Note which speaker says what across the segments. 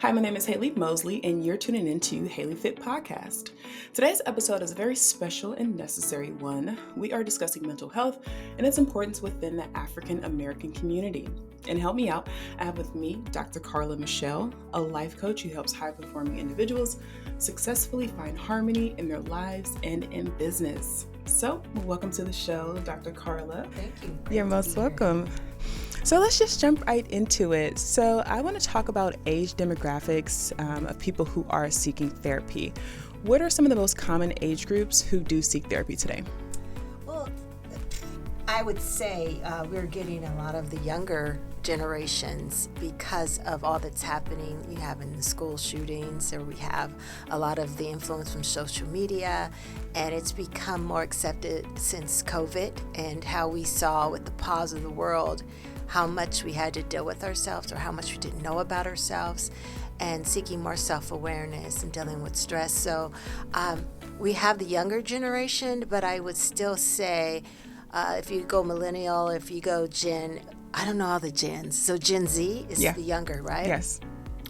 Speaker 1: Hi, my name is Halee Mosley, and you're tuning into Halee Fit Podcast. Today's episode is a very special and necessary one. We are discussing mental health and its importance within the African American community. And help me out, I have with me Dr. Carla Michelle, a life coach who helps high-performing individuals successfully find harmony in their lives and in business. So, welcome to the show, Dr. Carla.
Speaker 2: Thank you.
Speaker 1: You're most welcome. So let's just jump right into it. So I want to talk about age demographics of people who are seeking therapy. What are some of the most common age groups who do seek therapy today?
Speaker 2: Well, I would say we're getting a lot of the younger generations because of all that's happening. You have in the school shootings, or we have a lot of the influence from social media, and it's become more accepted since COVID and how we saw with the pause of the world how much we had to deal with ourselves or how much we didn't know about ourselves, and seeking more self-awareness and dealing with stress. So we have the younger generation, but I would still say if you go millennial, if you go Gen, I don't know all the gens. So Gen Z is the younger, right?
Speaker 1: Yes.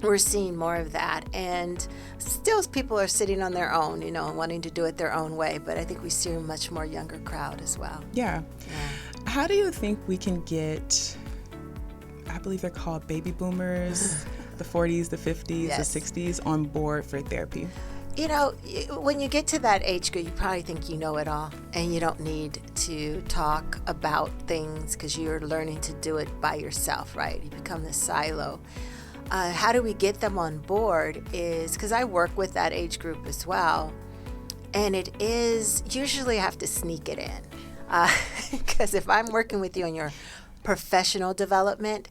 Speaker 2: We're seeing more of that, and still people are sitting on their own, and wanting to do it their own way, but I think we see a much more younger crowd as well.
Speaker 1: Yeah. How do you think we can get, I believe they're called baby boomers, the 40s, the 50s, the 60s, on board for therapy?
Speaker 2: When you get to that age group, you probably think you know it all, and you don't need to talk about things because you're learning to do it by yourself, right? You become this silo. How do we get them on board is, because I work with that age group as well, and it is, usually I have to sneak it in. Because if I'm working with you on your professional development,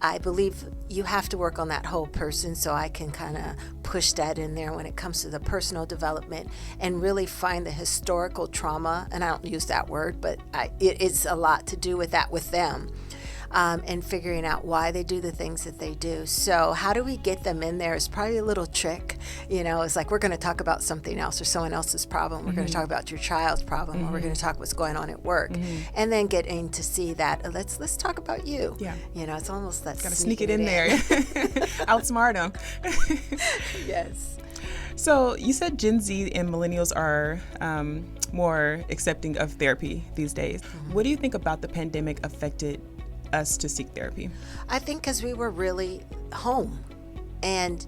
Speaker 2: I believe you have to work on that whole person, so I can kind of push that in there when it comes to the personal development and really find the historical trauma, and I don't use that word, but it is a lot to do with that with them. And figuring out why they do the things that they do. So how do we get them in there is probably a little trick. It's like we're going to talk about something else or someone else's problem. We're going to talk about your child's problem, or we're going to talk what's going on at work, and then get in to see that let's talk about you. Yeah. It's almost that.
Speaker 1: Got to sneak it in there. Outsmart them.
Speaker 2: Yes.
Speaker 1: So you said Gen Z and millennials are more accepting of therapy these days. What do you think about the pandemic affected us to seek therapy?
Speaker 2: I think because we were really home, and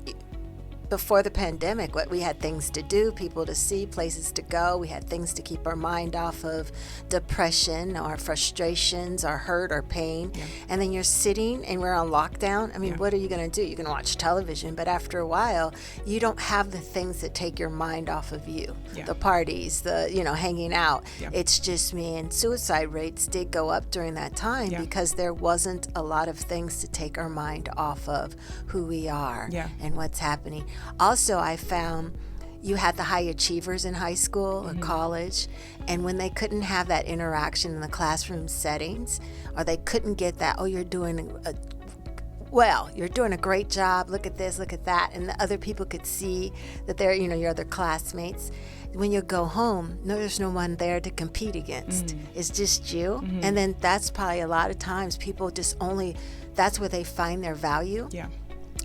Speaker 2: before the pandemic, we had things to do, people to see, places to go. We had things to keep our mind off of depression, our frustrations, our hurt, our pain. Yeah. And then you're sitting and we're on lockdown. I mean, what are you going to do? You can watch television, but after a while, you don't have the things that take your mind off of you. Yeah. The parties, the hanging out. Yeah. It's just me. And suicide rates did go up during that time because there wasn't a lot of things to take our mind off of who we are and what's happening. Also, I found you had the high achievers in high school or college, and when they couldn't have that interaction in the classroom settings, or they couldn't get that, you're doing a great job, look at this, look at that, and the other people could see that they're, your other classmates. When you go home, there's no one there to compete against. It's just you. And then that's probably a lot of times people that's where they find their value. Yeah.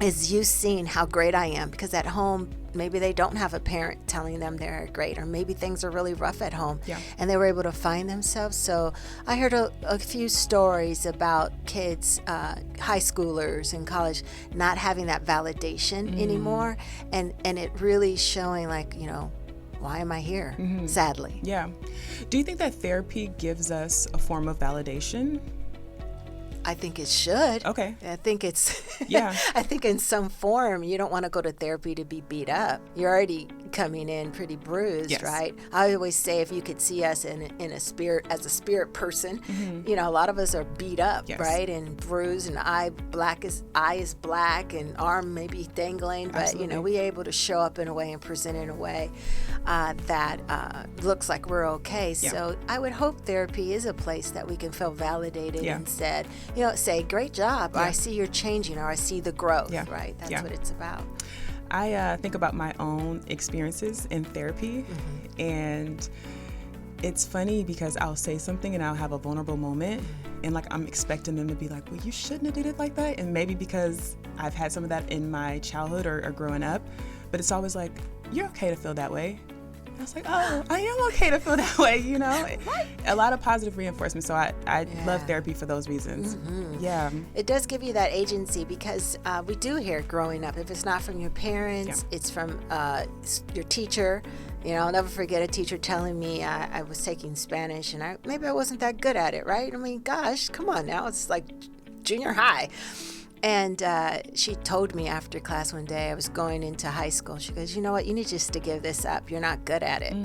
Speaker 2: Is you seeing how great I am, because at home maybe they don't have a parent telling them they're great, or maybe things are really rough at home, and they were able to find themselves. So I heard a few stories about kids, high schoolers in college, not having that validation anymore, and it really showing why am I here? Sadly.
Speaker 1: Yeah. Do you think that therapy gives us a form of validation?
Speaker 2: I think it should.
Speaker 1: Okay.
Speaker 2: I think it's, I think in some form, you don't want to go to therapy to be beat up. You're already coming in pretty bruised, right? I always say if you could see us in a spirit, as a spirit person, a lot of us are beat up, right? And bruised, and eye is black and arm maybe dangling, but we able to show up in a way and present in a way that looks like we're okay. So I would hope therapy is a place that we can feel validated and said, say, great job, or I see you're changing, or I see the growth, right? That's what it's about.
Speaker 1: I think about my own experiences in therapy, and It's funny because I'll say something and I'll have a vulnerable moment, and like I'm expecting them to be like, well, you shouldn't have did it like that. And maybe because I've had some of that in my childhood or growing up, but it's always like, you're okay to feel that way. I was like, oh, I am okay to feel that way, you know? A lot of positive reinforcement. So I love therapy for those reasons. Mm-hmm. Yeah.
Speaker 2: It does give you that agency because we do hear growing up. If it's not from your parents, it's from your teacher. You know, I'll never forget a teacher telling me I was taking Spanish and maybe I wasn't that good at it, right? I mean, gosh, come on now. It's like junior high. And she told me after class one day, I was going into high school, she goes, you know what, you need just to give this up. You're not good at it.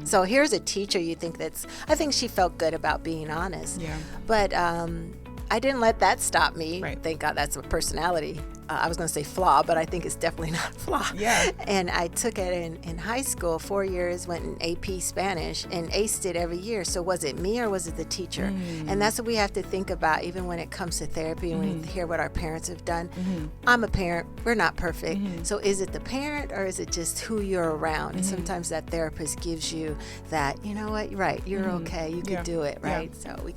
Speaker 2: So here's a teacher you think I think she felt good about being honest. Yeah. But I didn't let that stop me. Right. Thank God that's a personality. I was going to say flaw, but I think it's definitely not a flaw. Yeah. And I took it in high school, 4 years, went in AP Spanish and aced it every year. So was it me or was it the teacher? And that's what we have to think about even when it comes to therapy and when we hear what our parents have done. I'm a parent. We're not perfect. So is it the parent or is it just who you're around? And sometimes that therapist gives you that, you know what, right, you're okay. You can do it, right? Yeah. So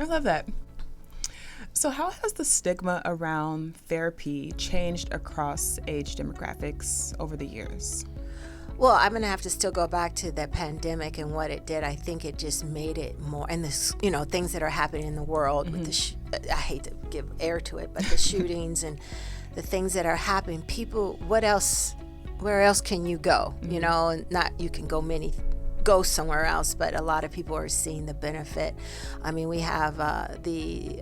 Speaker 1: I love that. So how has the stigma around therapy changed across age demographics over the years?
Speaker 2: Well, I'm going to have to still go back to the pandemic and what it did. I think it just made it more, and this, you know, things that are happening in the world with I hate to give air to it, but the shootings and the things that are happening, people, where else can you go? You know, and not you can go somewhere else, but a lot of people are seeing the benefit. I mean, we have the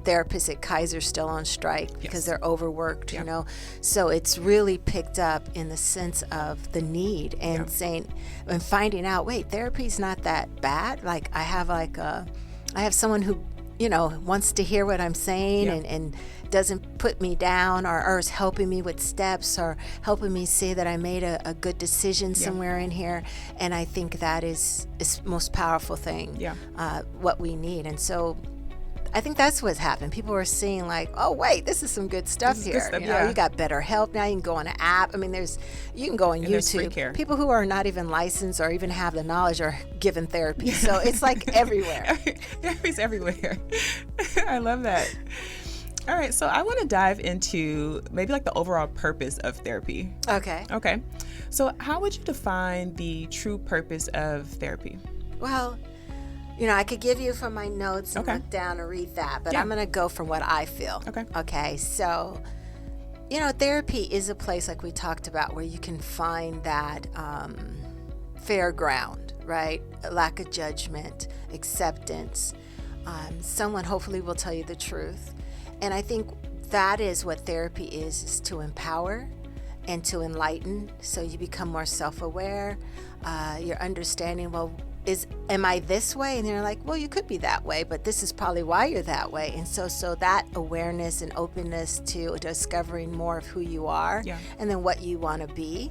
Speaker 2: therapists at Kaiser still on strike because they're overworked, you know. So it's really picked up in the sense of the need and saying and finding out, wait, therapy's not that bad. Like I have someone who, you know, wants to hear what I'm saying and doesn't put me down or is helping me with steps or helping me see that I made a good decision somewhere in here. And I think that is the most powerful thing, what we need. And so I think that's what's happened. People are seeing like, oh wait, this is some good stuff here. Good stuff, you know, you got better help now. You can go on an app. I mean, you can go on YouTube. People who are not even licensed or even have the knowledge are given therapy. Yeah. So it's like everywhere.
Speaker 1: Therapy's everywhere. I love that. All right, so I want to dive into maybe like the overall purpose of therapy. Okay. So how would you define the true purpose of therapy?
Speaker 2: Well, you know, I could give you from my notes and look down and read that, but I'm going to go from what I feel. Okay. So, you know, therapy is a place like we talked about where you can find that fair ground, right? A lack of judgment, acceptance. Someone hopefully will tell you the truth. And I think that is what therapy is to empower and to enlighten. So you become more self-aware. You're understanding, well, am I this way? And they're like, well, you could be that way, but this is probably why you're that way. And so that awareness and openness to discovering more of who you are and then what you want to be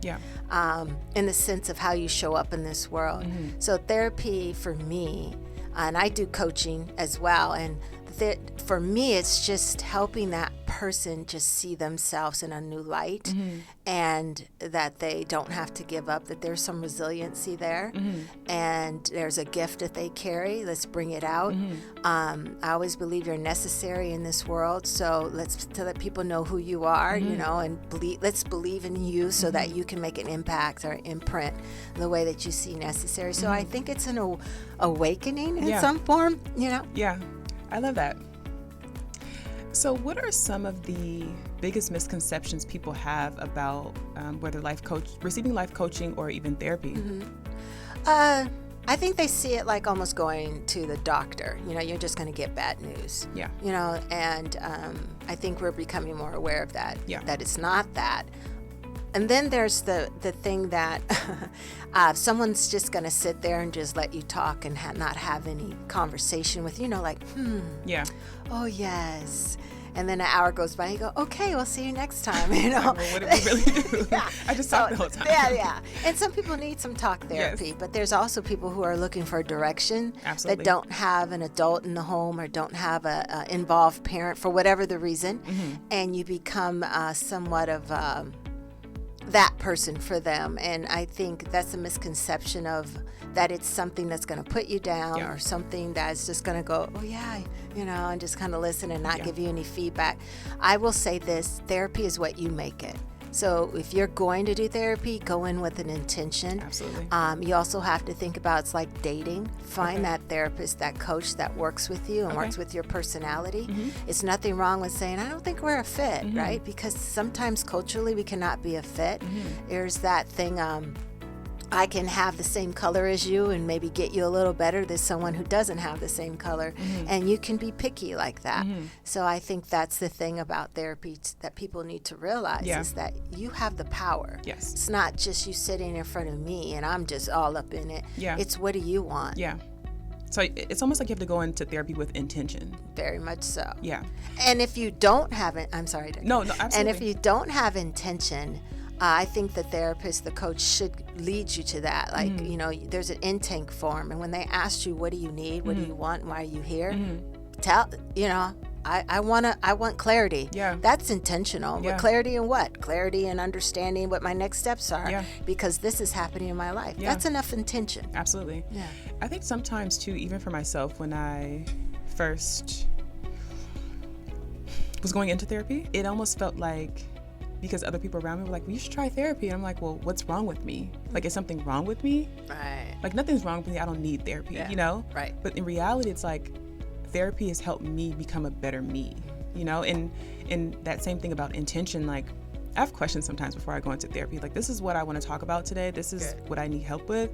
Speaker 2: in the sense of how you show up in this world. So therapy for me, and I do coaching as well, and for me, it's just helping that person just see themselves in a new light and that they don't have to give up, that there's some resiliency there and there's a gift that they carry. Let's bring it out. I always believe you're necessary in this world, so to let people know who you are, you know, and let's believe in you so that you can make an impact or imprint in the way that you see necessary. So I think it's an awakening in some form, you know?
Speaker 1: Yeah. I love that. So what are some of the biggest misconceptions people have about whether receiving life coaching or even therapy?
Speaker 2: I think they see it like almost going to the doctor. You know, you're just going to get bad news. Yeah. You know, and I think we're becoming more aware of that, that it's not that. And then there's the thing that someone's just going to sit there and just let you talk and not have any conversation with you, know, like, oh, yes. And then an hour goes by and you go, okay, we'll see you next time, you know.
Speaker 1: Well, what did we really do? I just talked the whole time.
Speaker 2: Yeah. And some people need some talk therapy, but there's also people who are looking for direction that don't have an adult in the home or don't have a involved parent for whatever the reason. And you become somewhat of that person for them. And I think that's a misconception of that it's something that's going to put you down or something that's just going to go, oh yeah, and just kind of listen and not give you any feedback. I will say this, therapy is what you make it. So if you're going to do therapy, go in with an intention.
Speaker 1: Absolutely.
Speaker 2: You also have to think about, it's like dating. Find that therapist, that coach that works with you and works with your personality. It's nothing wrong with saying, I don't think we're a fit, right? Because sometimes culturally we cannot be a fit. There's that thing, I can have the same color as you and maybe get you a little better than someone who doesn't have the same color. And you can be picky like that. So I think that's the thing about therapy that people need to realize is that you have the power.
Speaker 1: Yes.
Speaker 2: It's not just you sitting in front of me and I'm just all up in it. It's what do you want?
Speaker 1: Yeah. So it's almost like you have to go into therapy with intention.
Speaker 2: Very much so.
Speaker 1: Yeah.
Speaker 2: And if you don't have it, I'm sorry.
Speaker 1: No, absolutely.
Speaker 2: And if you don't have intention, I think the therapist, the coach should lead you to that. Like, there's an intake form. And when they ask you, what do you need? What do you want? Why are you here? Tell, I want clarity.
Speaker 1: Yeah.
Speaker 2: That's intentional.
Speaker 1: Yeah.
Speaker 2: But clarity in what? Clarity in understanding what my next steps are.
Speaker 1: Yeah.
Speaker 2: Because this is happening in my life.
Speaker 1: Yeah.
Speaker 2: That's enough intention.
Speaker 1: Absolutely.
Speaker 2: Yeah.
Speaker 1: I think sometimes too, even for myself, when I first was going into therapy, it almost felt like, because other people around me were like, well, you should try therapy. And I'm like, well, what's wrong with me? Like, is something wrong with me?
Speaker 2: Right.
Speaker 1: Like, nothing's wrong with me. I don't need therapy,
Speaker 2: Right.
Speaker 1: But in reality, it's like therapy has helped me become a better me, and that same thing about intention. Like, I have questions sometimes before I go into therapy. Like, this is what I want to talk about today. This is what I need help with.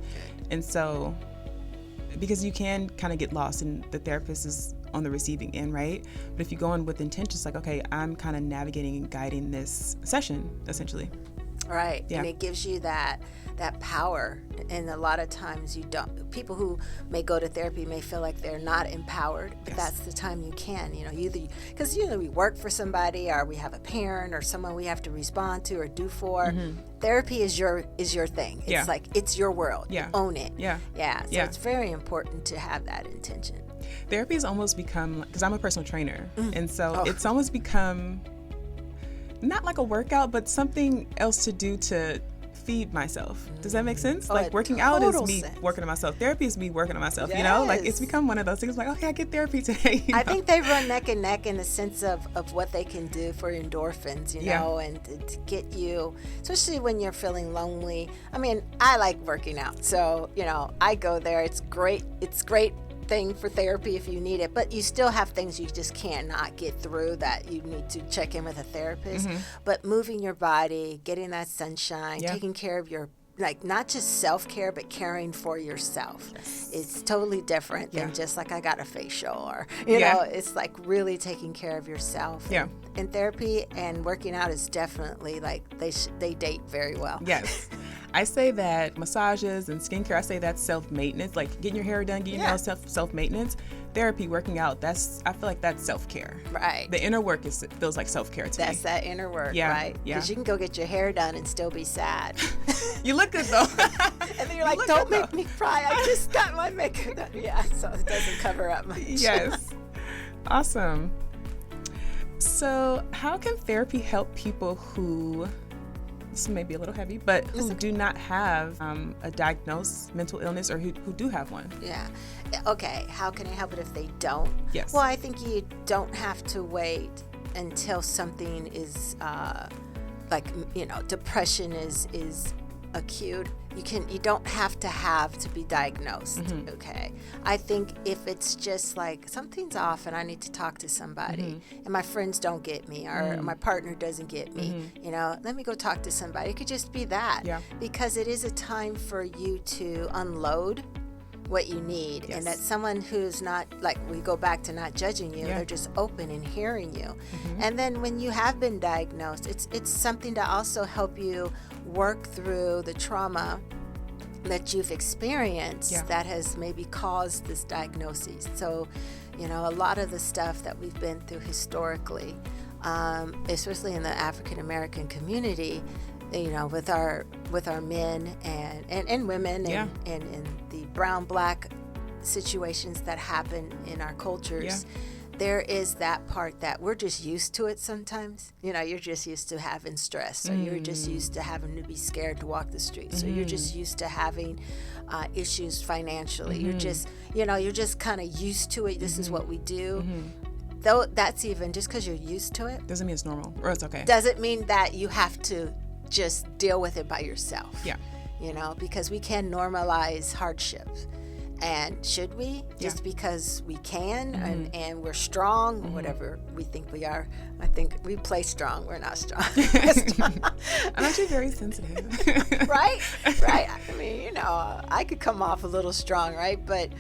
Speaker 1: And so, because you can kind of get lost and the therapist is on the receiving end, right? But if you go in with intentions, like, okay, I'm kind of navigating and guiding this session, essentially.
Speaker 2: Right.
Speaker 1: Yeah.
Speaker 2: And it gives you that power. And a lot of times people who may go to therapy may feel like they're not empowered, but that's the time you can, because we work for somebody, or we have a parent or someone we have to respond to or do for. Therapy is your thing. It's like, it's your world. You own it.
Speaker 1: Yeah.
Speaker 2: So it's very important to have that intention.
Speaker 1: Therapy has almost become, because I'm a personal trainer, and so it's almost become not like a workout, but something else to do to feed myself. Does that make sense? Like, working out is me working on myself. Therapy is me working on myself, Like, it's become one of those things like, okay, I get therapy today.
Speaker 2: I think they run neck and neck in the sense of what they can do for endorphins, and to get you, especially when you're feeling lonely. I mean, I like working out, so, I go there. It's great thing for therapy if you need it, but you still have things you just cannot get through that you need to check in with a therapist. But moving your body, getting that sunshine, taking care of your, like, not just self-care, but caring for yourself. It's totally different than just like I got a facial or, it's like really taking care of yourself. And therapy and working out is definitely like they date very well.
Speaker 1: Yes. I say that massages and skincare, I say that's self-maintenance, like getting your hair done, getting your nails, self-maintenance. Therapy, working out, I feel like that's self-care.
Speaker 2: Right.
Speaker 1: The inner work feels like self-care to me.
Speaker 2: That's that inner work, right? Because you can go get your hair done and still be sad.
Speaker 1: You look good though.
Speaker 2: And then you're like, don't make me cry. I just got my makeup done. Yeah, so it doesn't cover up much.
Speaker 1: Yes. Awesome. So how can therapy help people who, this may be a little heavy, but who do not have a diagnosed mental illness, or who do have one? Yeah.
Speaker 2: Okay. How can it help it if they don't?
Speaker 1: Yes.
Speaker 2: Well, I think you don't have to wait until something is depression is acute. You don't have to be diagnosed. Okay. I think if it's just like something's off and I need to talk to somebody and my friends don't get me, or my partner doesn't get me, let me go talk to somebody. It could just be that. Yeah. Because it is a time for you to unload what you need. Yes. And that someone who's not, like, we go back to not judging you, they're just open and hearing you. And then when you have been diagnosed, it's something to also help you work through the trauma that you've experienced that has maybe caused this diagnosis. So, a lot of the stuff that we've been through historically, especially in the African American community, with our men and women and the brown black situations that happen in our cultures, there is that part that we're just used to it sometimes. You're just used to having stress, or you're just used to having to be scared to walk the streets, or you're just used to having issues financially. You're just, you're just kind of used to it. This is what we do. Though that's even just because you're used to it.
Speaker 1: Doesn't mean it's normal or it's okay.
Speaker 2: Doesn't mean that you have to just deal with it by yourself.
Speaker 1: Yeah.
Speaker 2: Because we can normalize hardships. And should we? Just because we can and we're strong, or whatever we think we are. I think we play strong. We're not strong.
Speaker 1: I'm actually very sensitive.
Speaker 2: Right? I mean, I could come off a little strong, right? But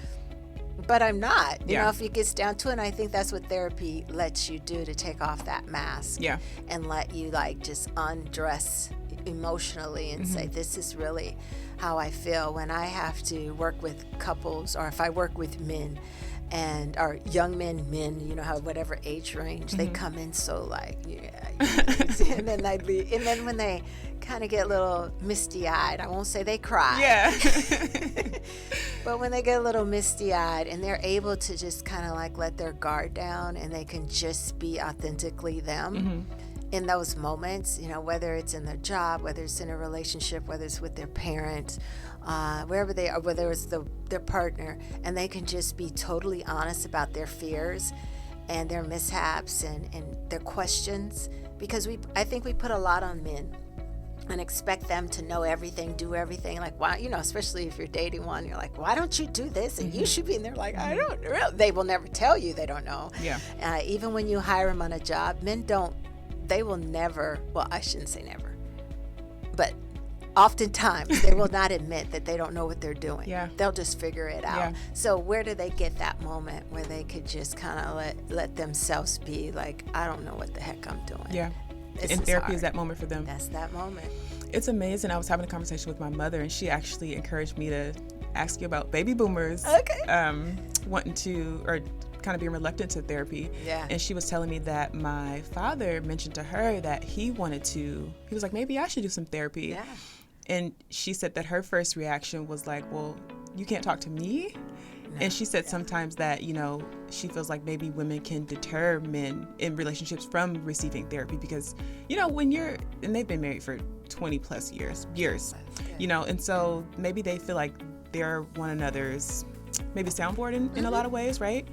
Speaker 2: I'm not. You know, if it gets down to it, and I think that's what therapy lets you do, to take off that mask.
Speaker 1: Yeah.
Speaker 2: And let you just undress emotionally and say, this is really how I feel when I have to work with couples, or if I work with men or young men, how whatever age range, they come in so and then they leave. And then when they kind of get a little misty-eyed, I won't say they cry.
Speaker 1: Yeah.
Speaker 2: But when they get a little misty-eyed and they're able to just kind of let their guard down, and they can just be authentically them. In those moments, whether it's in their job, whether it's in a relationship, whether it's with their parents, wherever they are, whether it's their partner, and they can just be totally honest about their fears and their mishaps and their questions. Because I think we put a lot on men and expect them to know everything, do everything. Why, especially if you're dating one, you're like, why don't you do this? And you should be. And they're like, I don't know. They will never tell you they don't know.
Speaker 1: Yeah.
Speaker 2: Even when you hire them on a job, men they will never, well, I shouldn't say never, but oftentimes they will not admit that they don't know what they're doing.
Speaker 1: Yeah.
Speaker 2: They'll just figure it out.
Speaker 1: Yeah.
Speaker 2: So where do they get that moment where they could just kind of let themselves be like, I don't know what the heck I'm doing.
Speaker 1: Yeah.
Speaker 2: This
Speaker 1: and
Speaker 2: is
Speaker 1: therapy
Speaker 2: hard.
Speaker 1: is that moment for them.
Speaker 2: That's that moment.
Speaker 1: It's amazing. I was having a conversation with my mother, and she actually encouraged me to ask you about baby boomers.
Speaker 2: Okay.
Speaker 1: Wanting to, or kind of being reluctant to therapy.
Speaker 2: Yeah.
Speaker 1: And she was telling me that my father mentioned to her that he was like, maybe I should do some therapy.
Speaker 2: Yeah.
Speaker 1: And she said that her first reaction was like, well, you can't talk to me? No. And she said sometimes that, she feels like maybe women can deter men in relationships from receiving therapy because, when and they've been married for 20 plus years, and so maybe they feel like they're one another's maybe soundboard in a lot of ways, right?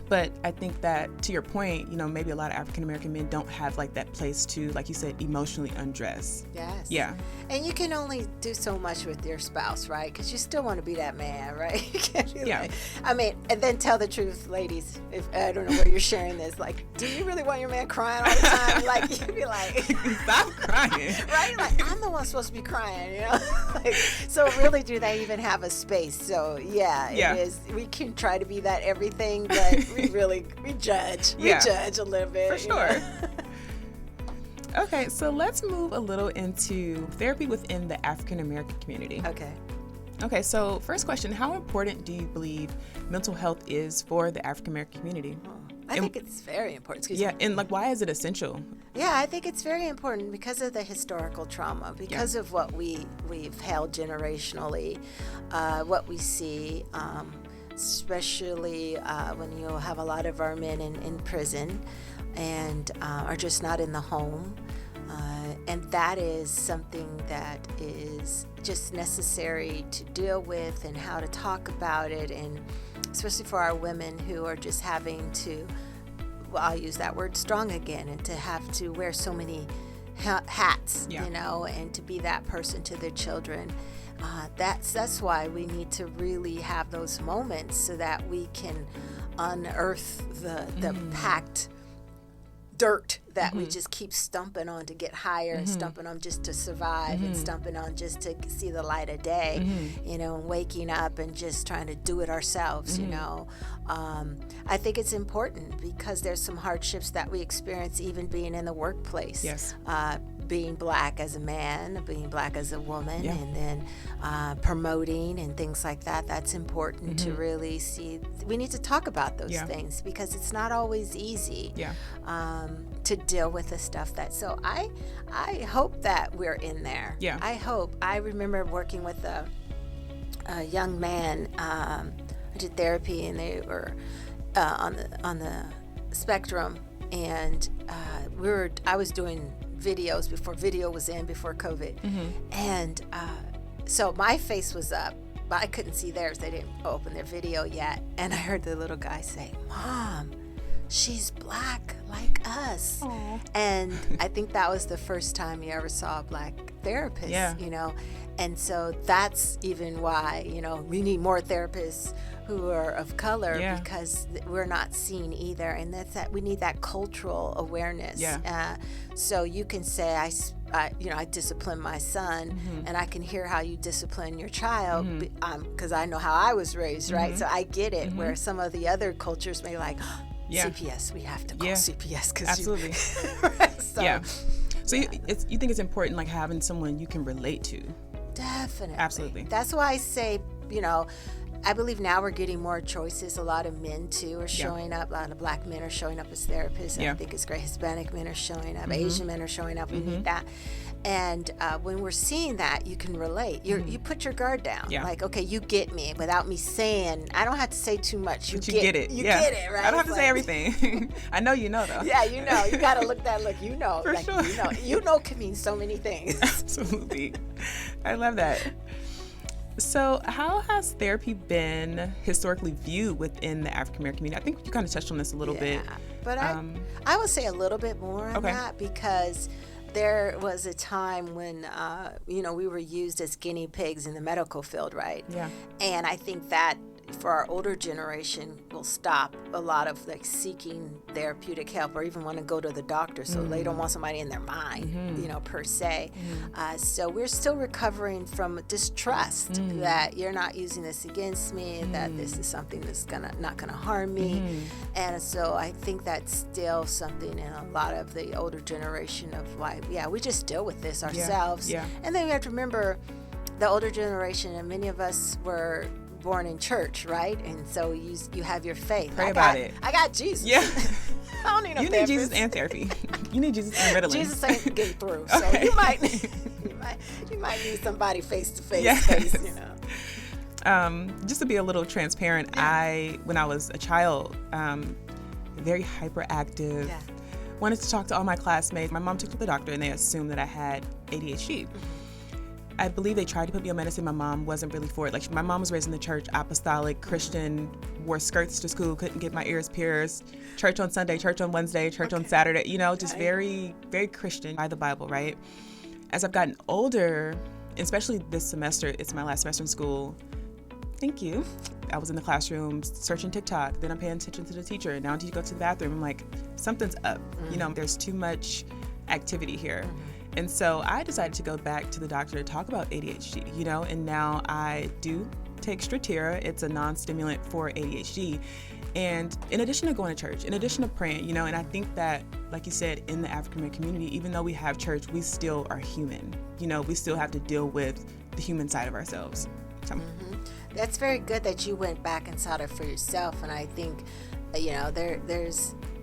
Speaker 1: But I think that, to your point, maybe a lot of African American men don't have that place to, like you said, emotionally undress.
Speaker 2: Yes.
Speaker 1: Yeah.
Speaker 2: And you can only do so much with your spouse, right? Because you still want to be that man, right? You can't be and then tell the truth, ladies. If I don't know where you're sharing this, do you really want your man crying all the time? You'd be like,
Speaker 1: stop crying.
Speaker 2: Right? I'm the one supposed to be crying, So really, do they even have a space? So it is. We can try to be that everything, but we judge. We judge a little bit.
Speaker 1: For sure. Okay, so let's move a little into therapy within the African American community. Okay, so first question, how important do you believe mental health is for the African American community?
Speaker 2: I think it's very important.
Speaker 1: And why is it essential?
Speaker 2: Yeah, I think it's very important because of the historical trauma, because of what we've held generationally, what we see, especially when you have a lot of our men in prison and are just not in the home. And that is something that is just necessary to deal with, and how to talk about it, and especially for our women who are just having to, I'll use that word strong again, and to have to wear so many hats, and to be that person to their children. That's why we need to really have those moments so that we can unearth the packed dirt that we just keep stumping on to get higher, and stumping on just to survive, and stumping on just to see the light of day, and waking up and just trying to do it ourselves, I think it's important because there's some hardships that we experience even being in the workplace.
Speaker 1: Yes.
Speaker 2: Being Black as a man, being Black as a woman, and then promoting and things like that. That's important to really see. We need to talk about those things because it's not always easy to deal with the stuff that. So I hope that we're in there.
Speaker 1: Yeah.
Speaker 2: I remember working with a young man. I did therapy, and they were on the spectrum, and I was doing videos before video was before COVID, and so my face was up, but I couldn't see theirs. They didn't open their video yet, and I heard the little guy say, "Mom, she's black like us."
Speaker 1: Aww.
Speaker 2: And I think that was the first time you ever saw a black therapist.
Speaker 1: Yeah.
Speaker 2: And so that's even why we need more therapists who are of color, because we're not seen either, and that's that we need that cultural awareness. So you can say I discipline my son, and I can hear how you discipline your child, because I know how I was raised, right? So I get it. Where some of the other cultures may like, CPS, we have to call CPS because
Speaker 1: absolutely. So you think it's important, like having someone you can relate to?
Speaker 2: Definitely.
Speaker 1: Absolutely.
Speaker 2: That's why I say, I believe now we're getting more choices. A lot of men too are showing up. A lot of black men are showing up as therapists. I think it's great. Hispanic men are showing up. Asian men are showing up. We need that. And when we're seeing that, you can relate. You put your guard down. Like, okay, you get me without me saying. I don't have to say too much. You get it. You get it, right?
Speaker 1: I don't have to say everything. I know you know though.
Speaker 2: Yeah, you know. You got to look that look. You know.
Speaker 1: For sure.
Speaker 2: You know can mean so many things.
Speaker 1: Absolutely. I love that. So how has therapy been historically viewed within the African American community? I think you kind of touched on this a little bit.
Speaker 2: But I would say a little bit more on that, because there was a time when, we were used as guinea pigs in the medical field, right?
Speaker 1: Yeah.
Speaker 2: And I think that for our older generation will stop a lot of seeking therapeutic help or even want to go to the doctor. So they don't want somebody in their mind, per se. So we're still recovering from distrust that you're not using this against me, that this is something that's not gonna harm me. And so I think that's still something in a lot of the older generation of why, we just deal with this ourselves. And then we have to remember the older generation, and many of us were born in church, right? And so you have your faith.
Speaker 1: Pray about it.
Speaker 2: I got Jesus.
Speaker 1: Yeah.
Speaker 2: I don't need no
Speaker 1: You need Jesus and therapy. You need Jesus and Ritalin.
Speaker 2: Jesus ain't getting through. So
Speaker 1: Okay.
Speaker 2: you might need somebody face to face.
Speaker 1: Just to be a little transparent, when I was a child, very hyperactive, wanted to talk to all my classmates. My mom took to the doctor and they assumed that I had ADHD. I believe they tried to put me on medicine. My mom wasn't really for it. Like, my mom was raised in the church, apostolic, Christian, wore skirts to school, couldn't get my ears pierced, church on Sunday, church on Wednesday, church on Saturday, just very, very Christian by the Bible, right? As I've gotten older, especially this semester, it's my last semester in school. Thank you. I was in the classroom searching TikTok, then I'm paying attention to the teacher. Now I need to go to the bathroom. I'm like, something's up. There's too much activity here. And so I decided to go back to the doctor to talk about ADHD, and now I do take Strattera. It's a non-stimulant for ADHD. And in addition to going to church, in addition to praying, and I think that, like you said, in the African American community, even though we have church, we still are human. We still have to deal with the human side of ourselves. So.
Speaker 2: That's very good that you went back and saw it for yourself. And I think,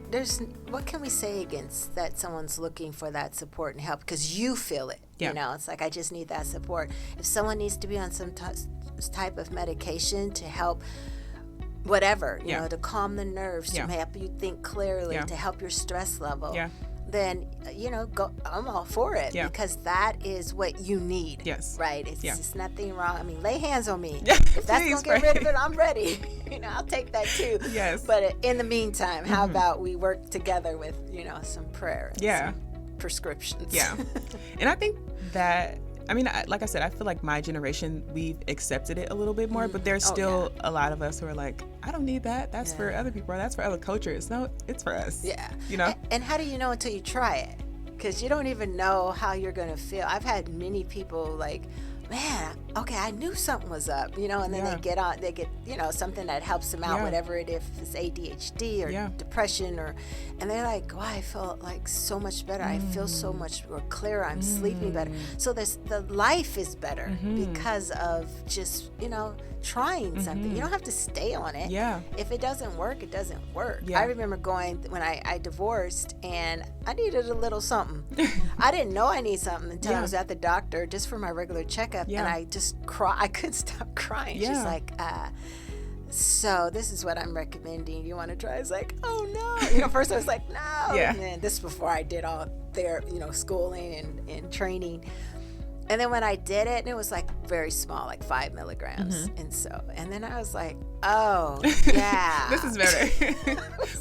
Speaker 2: there's what can we say against that someone's looking for that support and help because you feel it. It's like, I just need that support. If someone needs to be on some type of medication to help whatever, to calm the nerves, to help you think clearly, to help your stress level, then, go. I'm all for it because that is what you need.
Speaker 1: Yes.
Speaker 2: Right? It's just nothing wrong. I mean, lay hands on me.
Speaker 1: Yeah,
Speaker 2: if that's going to get rid of it, I'm ready. I'll take that too.
Speaker 1: Yes.
Speaker 2: But in the meantime, how about we work together with, some prayer and some prescriptions.
Speaker 1: Yeah. And I think that, like I said, I feel like my generation, we've accepted it a little bit more, but there's still a lot of us who are like, I don't need that. That's for other people. Or that's for other cultures. No, it's for us.
Speaker 2: Yeah.
Speaker 1: And
Speaker 2: how do you know until you try it? Because you don't even know how you're going to feel. I've had many people like, man, okay, I knew something was up, and then they get, something that helps them out, whatever it is, if it's ADHD or depression and they're like, wow, I felt like so much better. I feel so much more clearer. I'm sleeping better. So the life is better because of just, trying something. You don't have to stay on it. If it doesn't work, it doesn't work. I remember going when I divorced and I needed a little something. I didn't know I needed something until I was at the doctor just for my regular checkup and I just cried. I couldn't stop crying. She's like, So this is what I'm recommending. You want to try? It's like, oh no. First I was like, no.
Speaker 1: Yeah.
Speaker 2: And then this is before I did all their, schooling and training. And then when I did it, it was like very small, like 5 milligrams. And then I was like, oh, yeah.
Speaker 1: This is better.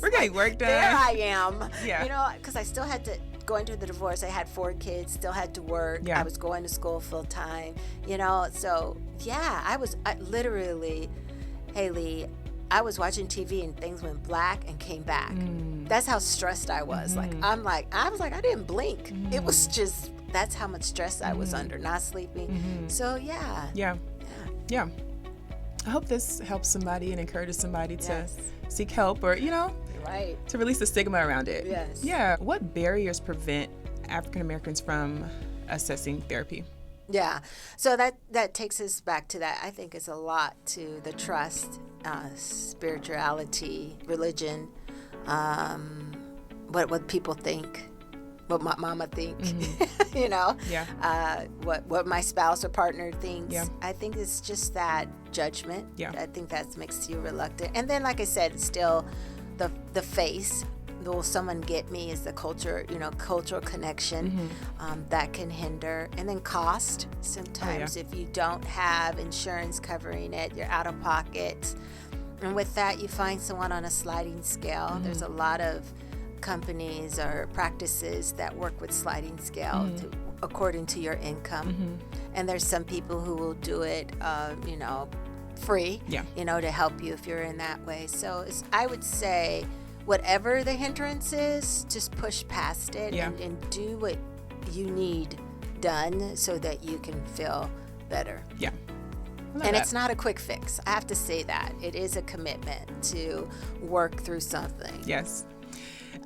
Speaker 1: We're getting work done.
Speaker 2: There I am.
Speaker 1: Yeah.
Speaker 2: Because I still had to go into the divorce. I had 4 kids, still had to work.
Speaker 1: Yeah.
Speaker 2: I was going to school full time, So, yeah, I literally, Halee, I was watching TV and things went black and came back. That's how stressed I was. I was like, I didn't blink. It was just, that's how much stress I was under, not sleeping. So, yeah.
Speaker 1: Yeah. I hope this helps somebody and encourages somebody to seek help or,
Speaker 2: Right.
Speaker 1: to release the stigma around it.
Speaker 2: Yes.
Speaker 1: Yeah. What barriers prevent African Americans from accessing therapy?
Speaker 2: Yeah. So that takes us back to that. I think it's a lot to the trust, spirituality, religion, what people think, what my mama think,
Speaker 1: Yeah.
Speaker 2: what my spouse or partner thinks.
Speaker 1: Yeah.
Speaker 2: I think it's just that judgment.
Speaker 1: Yeah.
Speaker 2: I think that makes you reluctant. And then, like I said, it's still the face. Will someone get me? Is the culture, cultural connection that can hinder. And then cost. Sometimes if you don't have insurance covering it, you're out of pocket. And with that, you find someone on a sliding scale. There's a lot of companies or practices that work with sliding scale according to your income. And there's some people who will do it, free, to help you if you're in that way. So I would say, whatever the hindrance is, just push past it and do what you need done so that you can feel better.
Speaker 1: Yeah.
Speaker 2: And it's not a quick fix. I have to say that. It is a commitment to work through something.
Speaker 1: Yes.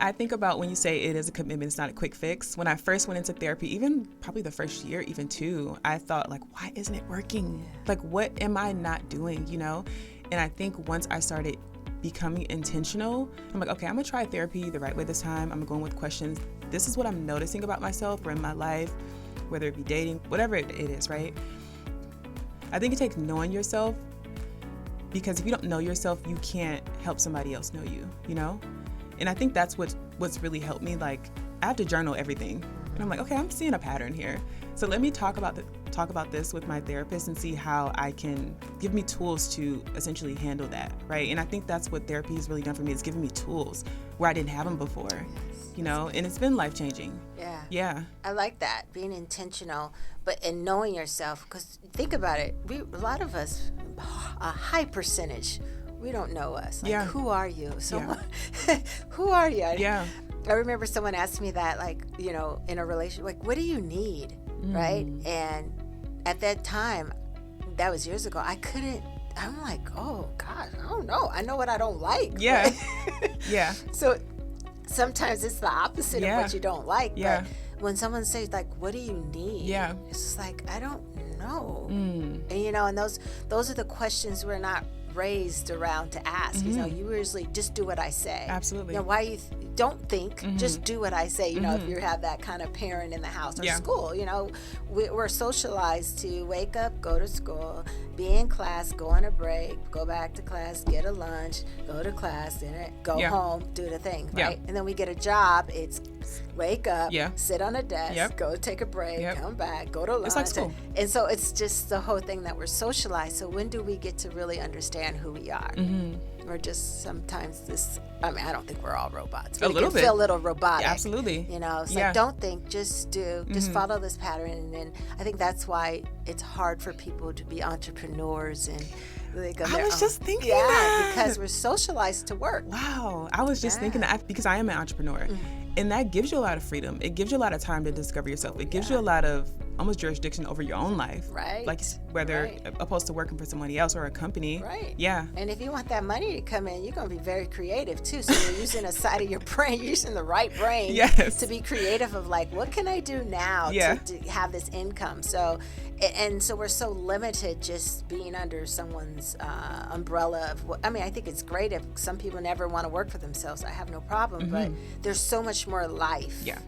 Speaker 1: I think about when you say it is a commitment, it's not a quick fix. When I first went into therapy, even probably the first year, even 2, I thought why isn't it working? What am I not doing, And I think once I started becoming intentional, I'm like, okay, I'm gonna try therapy the right way this time. I'm going with questions. This is what I'm noticing about myself or in my life, whether it be dating, whatever it is, right? I think it takes knowing yourself, because if you don't know yourself, you can't help somebody else know you, And I think that's what's really helped me. I have to journal everything. And I'm like, okay, I'm seeing a pattern here. So let me talk about this with my therapist and see how I can give me tools to essentially handle that, right? And I think that's what therapy has really done for me. It's given me tools where I didn't have them before, and it's been life-changing. Yeah.
Speaker 2: I like that, being intentional, and knowing yourself, because think about it, a lot of us, a high percentage, we don't know us. Who are you? Who are you?
Speaker 1: Yeah.
Speaker 2: I remember someone asked me that, in a relationship, what do you need, right? And at that time, that was years ago, I'm like, oh, gosh, I don't know. I know what I don't like.
Speaker 1: Yeah.
Speaker 2: Right?
Speaker 1: Yeah. So
Speaker 2: sometimes it's the opposite of what you don't like.
Speaker 1: Yeah.
Speaker 2: But when someone says, what do you need?
Speaker 1: Yeah.
Speaker 2: It's just I don't know. And, and those are the questions we're not raised around to ask. You usually just do what I say.
Speaker 1: Absolutely.
Speaker 2: Why you don't think, just do what I say. If you have that kind of parent in the house or school, we're socialized to wake up, go to school, be in class, go on a break, go back to class, get a lunch, go to class, then go home, do the thing, right? And then we get a job. It's wake up, sit on a desk, go take a break, come back, go to lunch.
Speaker 1: It's like school.
Speaker 2: And so it's just the whole thing that we're socialized. So when do we get to really understand who we are? Or just sometimes I don't think we're all robots.
Speaker 1: A little bit.
Speaker 2: Feel a little robotic.
Speaker 1: Yeah, absolutely.
Speaker 2: It's don't think, just do, just follow this pattern. And then I think that's why it's hard for people to be entrepreneurs and
Speaker 1: I was just thinking that.
Speaker 2: Because we're socialized to work.
Speaker 1: Wow. I was just thinking that because I am an entrepreneur. And that gives you a lot of freedom. It gives you a lot of time to discover yourself. It gives you a lot of almost jurisdiction over your own life.
Speaker 2: Right.
Speaker 1: Whether opposed to working for somebody else or a company.
Speaker 2: Right.
Speaker 1: Yeah.
Speaker 2: And if you want that money to come in, you're going to be very creative too. So you're using a side of your brain, you're using the right brain to be creative of what can I do now to have this income? So we're so limited just being under someone's umbrella of I think it's great if some people never want to work for themselves. I have no problem, but there's so much more life.
Speaker 1: Yeah.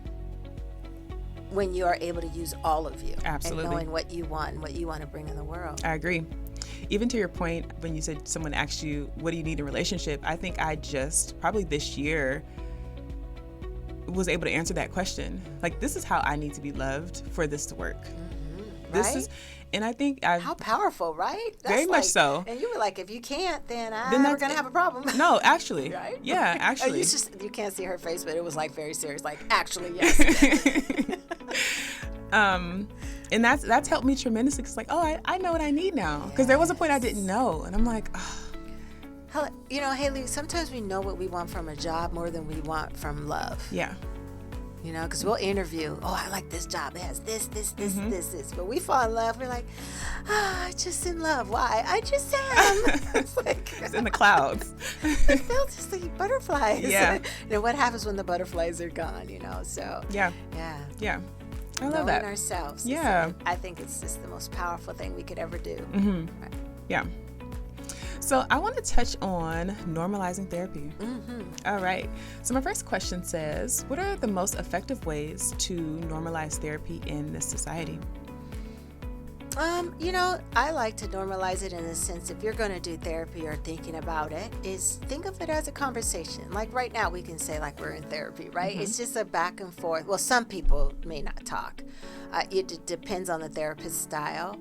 Speaker 2: When you are able to use all of you.
Speaker 1: Absolutely.
Speaker 2: And knowing what you want and what you want to bring in the world.
Speaker 1: I agree. even to your point, when you said someone asked you, what do you need in a relationship? I think I just probably this year was able to answer that question. Like, this is how I need to be loved for this to work. This
Speaker 2: right?
Speaker 1: is, and I think I've
Speaker 2: How powerful, right? That's
Speaker 1: very much so.
Speaker 2: And you were like, if you can't, then
Speaker 1: Then
Speaker 2: we're going to have a problem.
Speaker 1: No, actually.
Speaker 2: Right?
Speaker 1: Yeah, actually.
Speaker 2: You can't see her face, but it was like very serious. Like, actually, yes.
Speaker 1: And that's helped me tremendously. Cause like, oh, I know what I need now. Because there was a point I didn't know, and I'm like, oh.
Speaker 2: You know, Halee, sometimes we know what we want from a job more than we want from love.
Speaker 1: Yeah.
Speaker 2: You know, because we'll interview, oh, I like this job. It has this. But we fall in love. We're like, I'm just in love. Why? I just am. It's like
Speaker 1: It's in the clouds.
Speaker 2: It felt just like butterflies.
Speaker 1: Yeah.
Speaker 2: You know, what happens when the butterflies are gone, you know? So,
Speaker 1: Yeah.
Speaker 2: Yeah.
Speaker 1: I love
Speaker 2: Knowing
Speaker 1: that.
Speaker 2: ourselves.
Speaker 1: Yeah.
Speaker 2: I think it's just the most powerful thing we could ever do. Right.
Speaker 1: Yeah. So I want to touch on normalizing therapy. All right. So my first question says, what are the most effective ways to normalize therapy in this society?
Speaker 2: You know, I like to normalize it in the sense, if you're going to do therapy or thinking about it, is think of it as a conversation. Like right now, we can say like we're in therapy, right? It's just a back and forth. Well, some people may not talk. It depends on the therapist's style.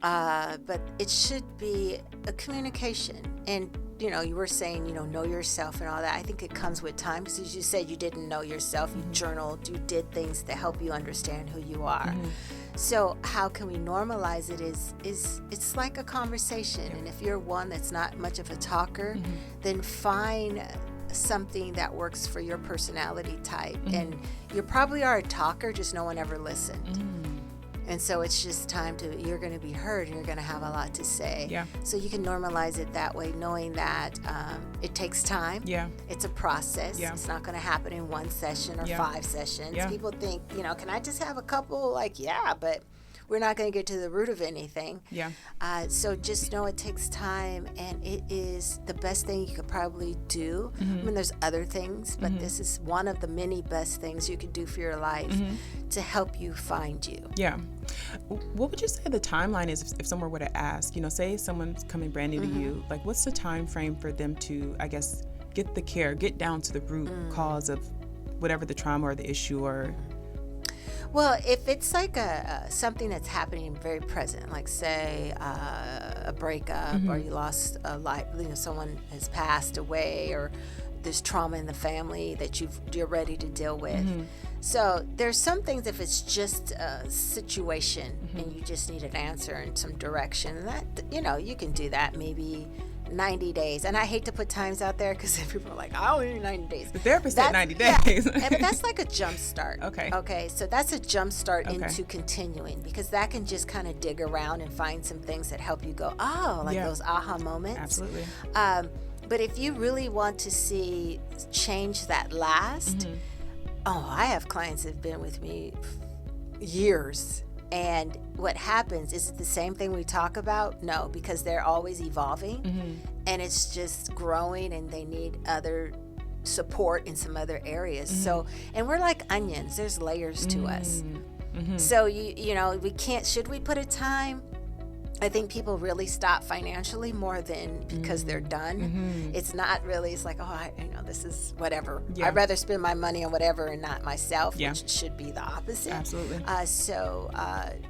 Speaker 2: But it should be a communication. And, you know, you were saying, you know yourself and all that. I think it comes with time, because as you said, you didn't know yourself. You journaled, you did things to help you understand who you are. So how can we normalize it is it's like a conversation. And if you're one that's not much of a talker, then find something that works for your personality type. And you probably are a talker, just no one ever listened. And so it's just time you're going to be heard and you're going to have a lot to say.
Speaker 1: Yeah.
Speaker 2: So you can normalize it that way, knowing that it takes time.
Speaker 1: Yeah.
Speaker 2: It's a process.
Speaker 1: Yeah.
Speaker 2: It's not going to happen in one session or 5 sessions.
Speaker 1: Yeah.
Speaker 2: People think, can I just have a couple? Like, yeah, but we're not going to get to the root of anything.
Speaker 1: Yeah.
Speaker 2: So just know it takes time, and it is the best thing you could probably do. I mean, there's other things, but this is one of the many best things you could do for your life to help you find you.
Speaker 1: Yeah. What would you say the timeline is if someone were to ask, say someone's coming brand new to you, like what's the time frame for them to, I guess, get the care, get down to the root cause of whatever the trauma or the issue or...
Speaker 2: Well, if it's like something that's happening very present, like say a breakup, or you lost a life, someone has passed away, or there's trauma in the family that you're ready to deal with. So there's some things, if it's just a situation and you just need an answer and some direction, that you can do that maybe 90 days. And I hate to put times out there because people are like, I only need 90 days.
Speaker 1: The therapist said 90 days.
Speaker 2: Yeah. But that's like a jump start.
Speaker 1: Okay.
Speaker 2: So that's a jump start into continuing, because that can just kind of dig around and find some things that help you go, those aha moments.
Speaker 1: Absolutely.
Speaker 2: But if you really want to see change that last, I have clients that have been with me years. And what happens, is it the same thing we talk about? No, because they're always evolving, and it's just growing, and they need other support in some other areas. So, and we're like onions. There's layers to us. So we can't. Should we put a time? I think people really stop financially more than because they're done. It's not really, it's like, this is whatever. I'd rather spend my money on whatever and not myself, which should be the opposite.
Speaker 1: Absolutely.
Speaker 2: So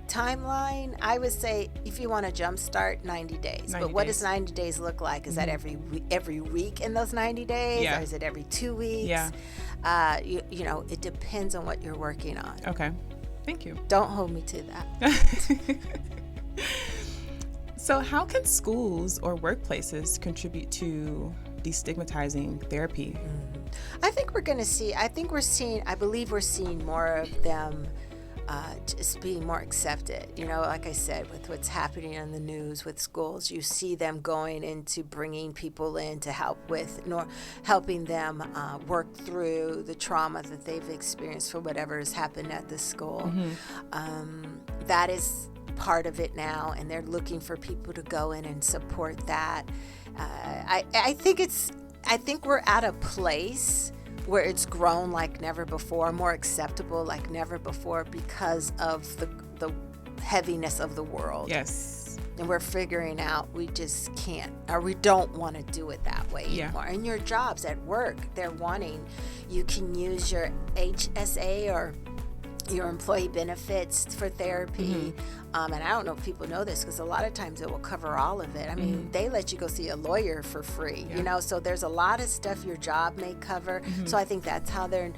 Speaker 2: timeline, I would say if you want to jumpstart, 90 days. But what does 90 days look like? Is that every week in those 90 days? Or is it every 2 weeks?
Speaker 1: Yeah.
Speaker 2: It depends on what you're working on.
Speaker 1: Okay. Thank you.
Speaker 2: Don't hold me to that.
Speaker 1: So how can schools or workplaces contribute to destigmatizing therapy?
Speaker 2: I believe we're seeing more of them just being more accepted. Like I said, with what's happening in the news with schools, you see them going into bringing people in to help with, helping them work through the trauma that they've experienced for whatever has happened at the school. That is part of it now, and they're looking for people to go in and support that. I think we're at a place where it's grown like never before, more acceptable like never before, because of the heaviness of the world.
Speaker 1: Yes.
Speaker 2: and we're figuring out we just can't, or we don't want to do it that way anymore. In your jobs at work, they're wanting, you can use your HSA or your employee benefits for therapy. And I don't know if people know this, because a lot of times it will cover all of it. I mean, they let you go see a lawyer for free, you know, so there's a lot of stuff your job may cover. So I think that's how they're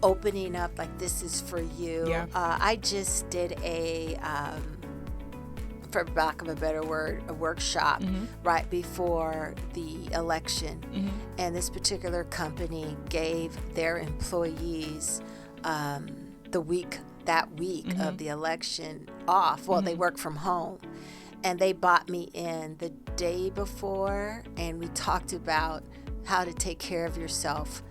Speaker 2: opening up, like, this is for you. I just did a for lack of a better word, a workshop right before the election, and this particular company gave their employees the week of the election off. Well, they work from home, and they bought me in the day before, and we talked about how to take care of yourself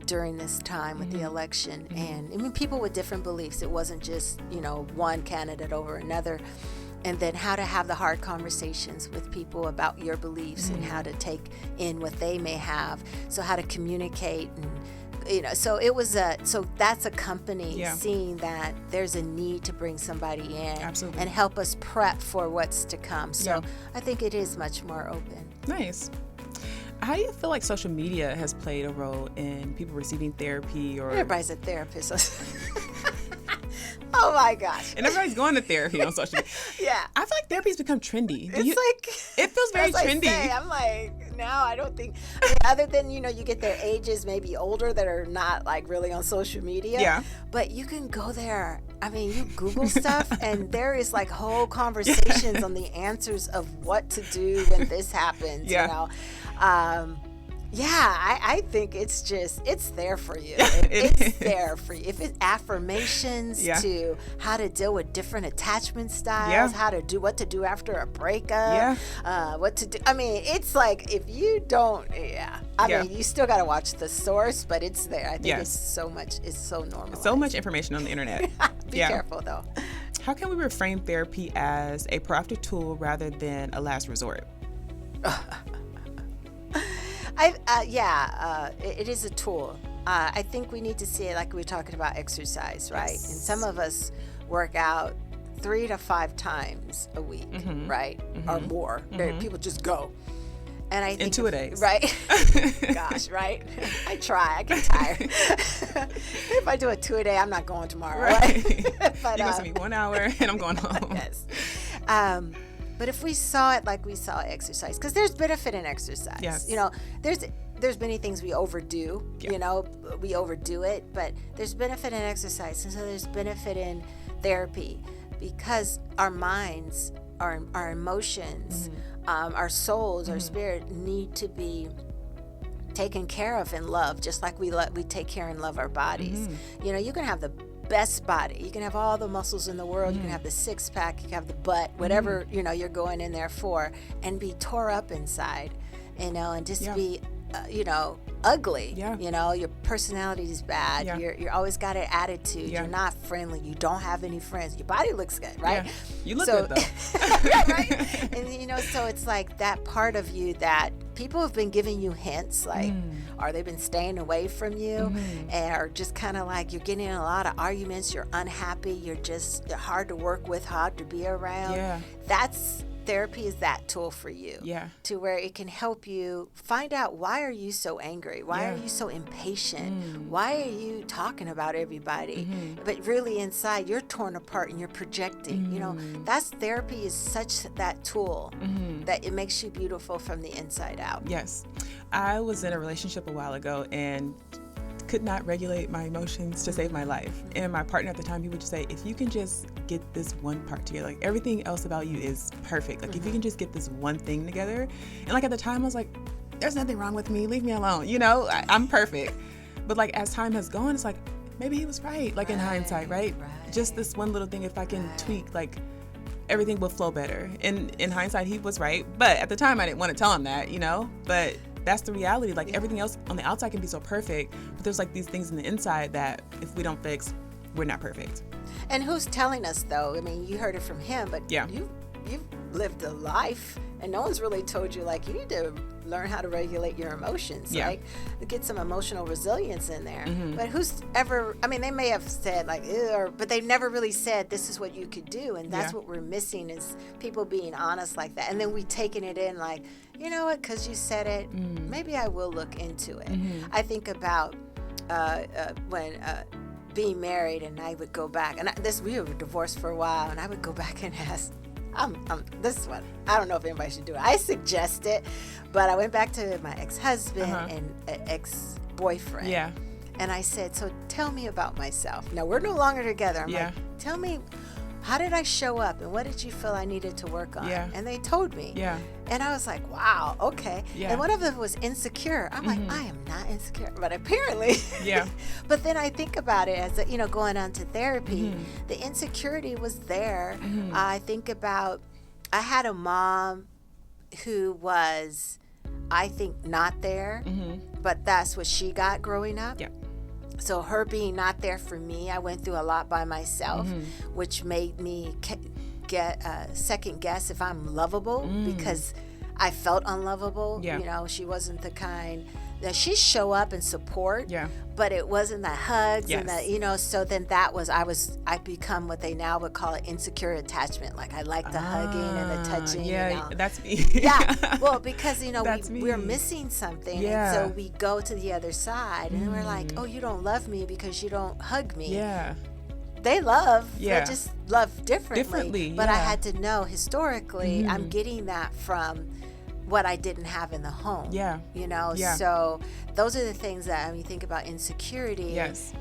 Speaker 2: during this time with the election. And I mean, people with different beliefs. It wasn't just, you know, one candidate over another. And then how to have the hard conversations with people about your beliefs and how to take in what they may have. So how to communicate, and you know, so it was so that's a company seeing that there's a need to bring somebody in and help us prep for what's to come. So I think it is much more open.
Speaker 1: Nice. How do you feel like social media has played a role in people receiving therapy? Or
Speaker 2: everybody's a therapist. Oh my gosh.
Speaker 1: And everybody's going to therapy on social media. I feel like therapy's become trendy. It feels very trendy.
Speaker 2: I'm like, no, I don't think, I mean, other than, you know, you get their ages maybe older that are not like really on social media. But you can go there. I mean, you Google stuff and there is like whole conversations on the answers of what to do when this happens, you know. I think it's there for you. It's there for you. If it's affirmations to how to deal with different attachment styles, how to do what to do after a breakup, what to do. I mean, it's like, if you don't, I mean, you still got to watch the source, but it's there. I think it's so normal.
Speaker 1: So much information on the internet.
Speaker 2: Be careful though.
Speaker 1: How can we reframe therapy as a proactive tool rather than a last resort?
Speaker 2: It is a tool. I think we need to see it like we were talking about exercise, right? And some of us work out 3 to 5 times a week, right? Or more. People just go. And I think
Speaker 1: in 2 days.
Speaker 2: Right? Gosh, right? I try. I get tired. If I do a 2 a day, I'm not going tomorrow, right?
Speaker 1: But, you're going to see me 1 hour and I'm going home.
Speaker 2: Yes. But if we saw it like we saw exercise, because there's benefit in exercise.
Speaker 1: Yes.
Speaker 2: You know, there's many things we overdo. You know, we overdo it, but there's benefit in exercise, and so there's benefit in therapy, because our minds, our emotions, our souls, our spirit need to be taken care of and loved, just like we take care and love our bodies. You know, you can have the best body, you can have all the muscles in the world, you can have the 6-pack, you can have the butt, whatever you know you're going in there for, and be tore up inside, you know, and just be you know, ugly. You know, your personality is bad. You're always got an attitude. You're not friendly. You don't have any friends. Your body looks good, right?
Speaker 1: You look good though.
Speaker 2: Right? And you know, so it's like that part of you that people have been giving you hints, like, or they've been staying away from you, and are just kind of like, you're getting in a lot of arguments. You're unhappy. You're hard to work with, hard to be around. Therapy is that tool for you, to where it can help you find out, why are you so angry? Why are you so impatient? Why are you talking about everybody? But really inside, you're torn apart and you're projecting. You know, that's therapy is such that tool that it makes you beautiful from the inside out.
Speaker 1: Yes. I was in a relationship a while ago and could not regulate my emotions to save my life. And my partner at the time, he would just say, if you can just get this one part together, like everything else about you is perfect. Like if you can just get this one thing together. And like at the time I was like, there's nothing wrong with me. Leave me alone. You know, I'm perfect. But like as time has gone, it's like, maybe he was right. Like in hindsight, right? Just this one little thing, if I can tweak, like everything will flow better. And in hindsight, he was right. But at the time I didn't want to tell him that, you know, but that's the reality. Like everything else on the outside can be so perfect, but there's like these things in the inside that if we don't fix, we're not perfect.
Speaker 2: And who's telling us though? I mean, you heard it from him, but you've lived a life, and no one's really told you, like, you need to learn how to regulate your emotions,
Speaker 1: Yeah.
Speaker 2: right? Get some emotional resilience in there.
Speaker 1: Mm-hmm.
Speaker 2: But who's ever, I mean, they may have said like, but they never really said this is what you could do. And that's
Speaker 1: Yeah.
Speaker 2: what we're missing, is people being honest like that. And then we taking it in like, you know what, because you said it, maybe I will look into it. I think about when being married, and I would go back, and we were divorced for a while, and I would go back and ask, this one, I don't know if anybody should do it. I suggest it, but I went back to my ex-husband and ex-boyfriend.
Speaker 1: Yeah.
Speaker 2: And I said, so tell me about myself. Now, we're no longer together. I'm like, tell me, how did I show up, and what did you feel I needed to work on?
Speaker 1: Yeah.
Speaker 2: And they told me.
Speaker 1: Yeah.
Speaker 2: And I was like, wow, okay.
Speaker 1: Yeah.
Speaker 2: And one of them was insecure. I'm like, I am not insecure, but apparently.
Speaker 1: Yeah.
Speaker 2: But then I think about it as, going on to therapy, the insecurity was there. I think about, I had a mom who was, I think, not there, but that's what she got growing up.
Speaker 1: Yeah.
Speaker 2: So her being not there for me, I went through a lot by myself, which made me get second guess if I'm lovable, because I felt unlovable.
Speaker 1: Yeah.
Speaker 2: She wasn't the kind that she show up and support,
Speaker 1: Yeah.
Speaker 2: but it wasn't the hugs
Speaker 1: Yes.
Speaker 2: and the, so then I become what they now would call an insecure attachment. Like I like the hugging and the touching.
Speaker 1: Yeah, that's me.
Speaker 2: Yeah. Well, because, we're
Speaker 1: me.
Speaker 2: missing something.
Speaker 1: Yeah.
Speaker 2: And so we go to the other side and we're like, oh, you don't love me because you don't hug me.
Speaker 1: Yeah.
Speaker 2: They love,
Speaker 1: Yeah.
Speaker 2: they just love differently. But I
Speaker 1: yeah.
Speaker 2: had to know historically, I'm getting that from what I didn't have in the home.
Speaker 1: Yeah. Yeah.
Speaker 2: So those are the things that when you think about insecurity,
Speaker 1: Yes.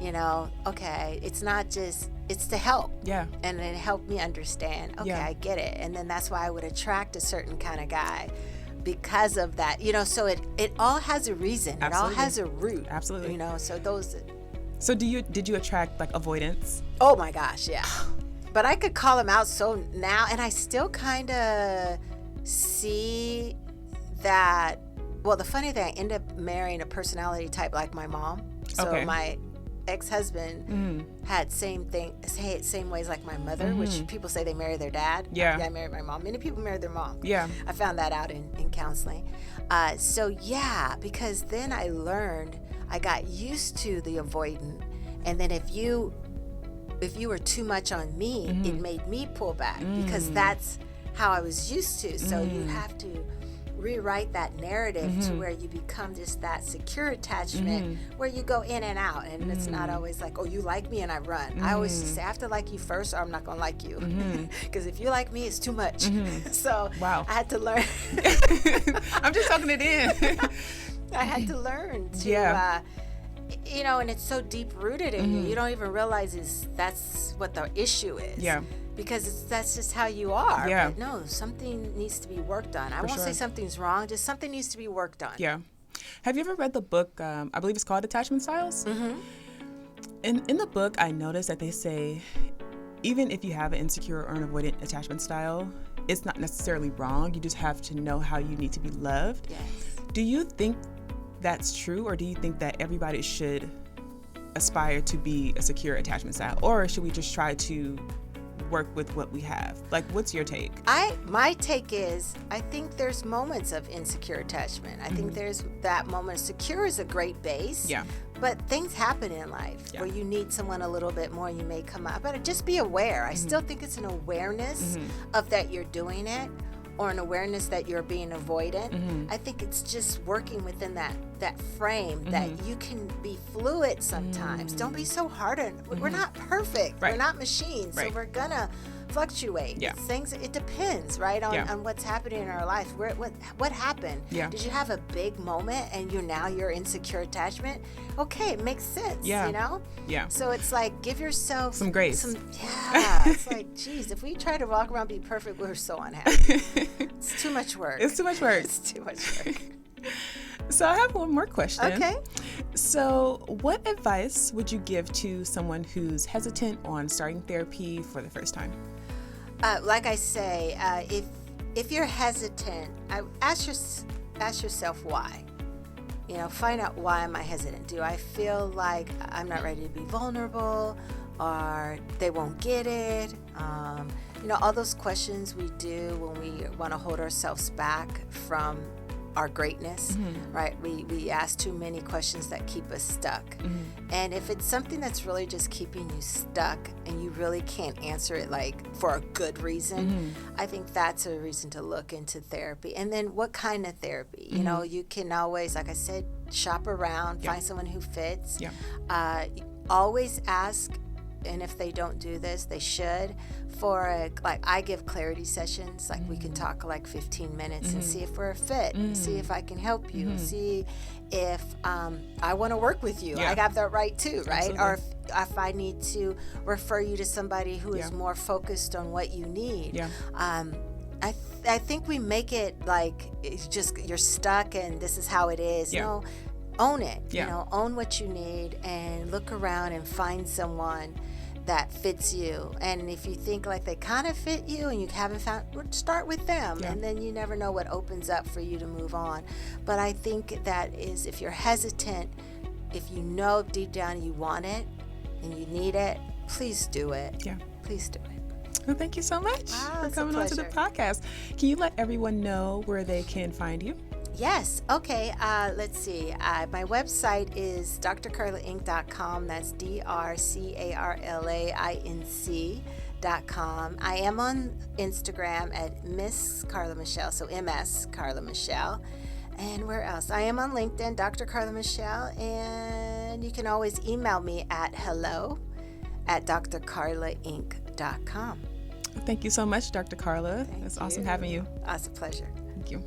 Speaker 2: Okay, it's not just, it's to help.
Speaker 1: Yeah.
Speaker 2: And it helped me understand, okay,
Speaker 1: Yeah.
Speaker 2: I get it. And then that's why I would attract a certain kind of guy because of that, so it all has a reason.
Speaker 1: Absolutely.
Speaker 2: It all has a root.
Speaker 1: Absolutely.
Speaker 2: So those.
Speaker 1: So did you attract like avoidance?
Speaker 2: Oh my gosh, yeah. But I could call them out so now, and I still kind of see that. Well, the funny thing, I ended up marrying a personality type like my mom. So
Speaker 1: Okay.
Speaker 2: my ex-husband had same ways like my mother, which people say they marry their dad.
Speaker 1: Yeah.
Speaker 2: I married my mom. Many people marry their mom.
Speaker 1: Yeah.
Speaker 2: I found that out in counseling. So yeah, because then I learned, I got used to the avoidant, and then if you were too much on me, it made me pull back because that's how I was used to. So you have to rewrite that narrative to where you become just that secure attachment where you go in and out, and it's not always like, oh, you like me and I run. I always say I have to like you first or I'm not gonna like you, because if you like me, it's too much. So
Speaker 1: Wow.
Speaker 2: I had to learn.
Speaker 1: I'm just talking it in.
Speaker 2: I had to learn to
Speaker 1: Yeah.
Speaker 2: and it's so deep rooted in you don't even realize that's what the issue is.
Speaker 1: Yeah.
Speaker 2: Because that's just how you are.
Speaker 1: Yeah.
Speaker 2: But no, something needs to be worked on. I
Speaker 1: For
Speaker 2: won't say
Speaker 1: sure.
Speaker 2: something's wrong, just something needs to be worked on.
Speaker 1: Yeah. Have you ever read the book, I believe it's called Attachment Styles? In the book, I noticed that they say, even if you have an insecure or an avoidant attachment style, it's not necessarily wrong. You just have to know how you need to be loved.
Speaker 2: Yes.
Speaker 1: Do you think that's true, or do you think that everybody should aspire to be a secure attachment style, or should we just try to work with what we have? Like, what's your take?
Speaker 2: My take is, I think there's moments of insecure attachment. I think there's that moment. Secure is a great base.
Speaker 1: Yeah.
Speaker 2: But things happen in life where you need someone a little bit more. You may come out, but just be aware. I still think it's an awareness of that you're doing it, or an awareness that you're being avoidant. I think it's just working within that frame that you can be fluid sometimes. Don't be so hard on. We're not perfect.
Speaker 1: Right.
Speaker 2: We're not machines.
Speaker 1: Right.
Speaker 2: So we're gonna fluctuate.
Speaker 1: Yeah.
Speaker 2: It depends, right, on what's happening in our life. What happened?
Speaker 1: Yeah.
Speaker 2: Did you have a big moment and you're insecure attachment? Okay, it makes sense.
Speaker 1: Yeah. Yeah.
Speaker 2: So it's like, give yourself
Speaker 1: Some grace.
Speaker 2: It's like, geez, if we try to walk around be perfect, we're so unhappy. It's too much work.
Speaker 1: It's too much work.
Speaker 2: It's too much work.
Speaker 1: So I have one more question.
Speaker 2: Okay.
Speaker 1: So what advice would you give to someone who's hesitant on starting therapy for the first time?
Speaker 2: Like I say, if you're hesitant, ask yourself why. Find out, why am I hesitant? Do I feel like I'm not ready to be vulnerable, or they won't get it? All those questions we do when we want to hold ourselves back from our greatness, right? We ask too many questions that keep us stuck. And if it's something that's really just keeping you stuck and you really can't answer it like for a good reason, I think that's a reason to look into therapy. And then what kind of therapy? You know, you can always, like I said, shop around, find someone who fits. Always ask, and if they don't do this, they should, for like I give clarity sessions, like we can talk like 15 minutes and see if we're a fit, see if I can help you, see if I want to work with you. I got that right too, right?
Speaker 1: Absolutely.
Speaker 2: Or if I need to refer you to somebody who is more focused on what you need. I think we make it like it's just you're stuck and this is how it is. No, own it. You know, own what you need and look around and find someone that fits you. And if you think like they kind of fit you and you haven't found, start with them, and then you never know what opens up for you to move on. But I think that is, if you're hesitant, if you know deep down you want it and you need it, please do it. Please do it.
Speaker 1: Well, thank you so much for coming on to the podcast. Can you let everyone know where they can find you?
Speaker 2: Yes. Okay. Let's see. My website is drcarlainc.com. That's drcarlainc.com. I am on Instagram at Miss Carla Michelle, so MS Carla Michelle. And where else? I am on LinkedIn, Dr. Carla Michelle, and you can always email me at hello@drcarlainc.com.
Speaker 1: Thank you so much, Dr. Carla. It's awesome having you.
Speaker 2: It's a pleasure.
Speaker 1: Thank you.